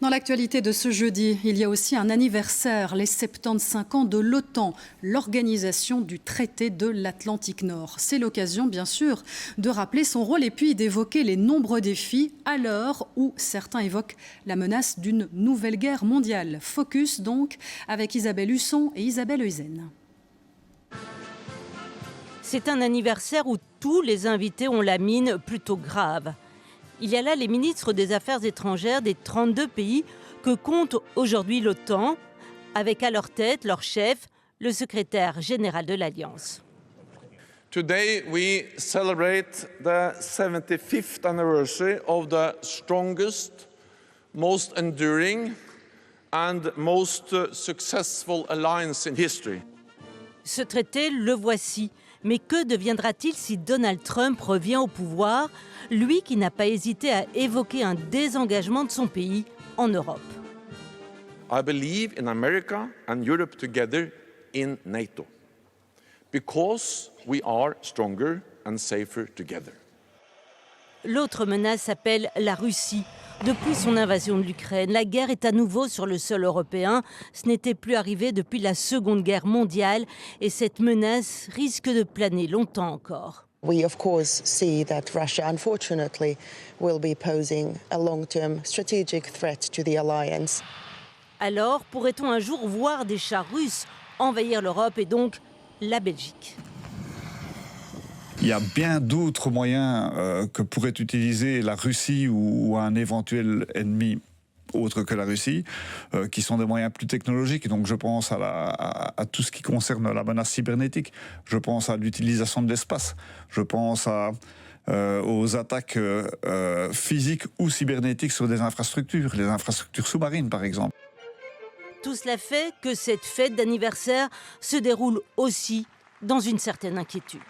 Dans l'actualité de ce jeudi, il y a aussi un anniversaire, les 75 ans de l'OTAN, l'organisation du traité de l'Atlantique Nord. C'est l'occasion, bien sûr, de rappeler son rôle et puis d'évoquer les nombreux défis à l'heure où certains évoquent la menace d'une nouvelle guerre mondiale. Focus donc avec Isabelle Husson et Isabelle Heusen. C'est un anniversaire où tous les invités ont la mine plutôt grave. Il y a là les ministres des Affaires étrangères des 32 pays que compte aujourd'hui l'OTAN, avec à leur tête leur chef, le secrétaire général de l'Alliance. Today we celebrate the 75th anniversary of the strongest, most enduring and most successful alliance in history. Ce traité, le voici. Mais que deviendra-t-il si Donald Trump revient au pouvoir, lui qui n'a pas hésité à évoquer un désengagement de son pays en Europe? I believe in America and Europe together in NATO, because we are stronger and safer together. L'autre menace s'appelle la Russie. Depuis son invasion de l'Ukraine, la guerre est à nouveau sur le sol européen. Ce n'était plus arrivé depuis la Seconde Guerre mondiale et cette menace risque de planer longtemps encore. We of course see that Russia unfortunately will be posing a long-term strategic threat to the alliance. Alors, pourrait-on un jour voir des chars russes envahir l'Europe et donc la Belgique? Il y a bien d'autres moyens que pourrait utiliser la Russie ou un éventuel ennemi autre que la Russie, qui sont des moyens plus technologiques. Donc je pense à tout ce qui concerne la menace cybernétique. Je pense à l'utilisation de l'espace. Je pense aux attaques physiques ou cybernétiques sur des infrastructures, les infrastructures sous-marines par exemple. Tout cela fait que cette fête d'anniversaire se déroule aussi dans une certaine inquiétude.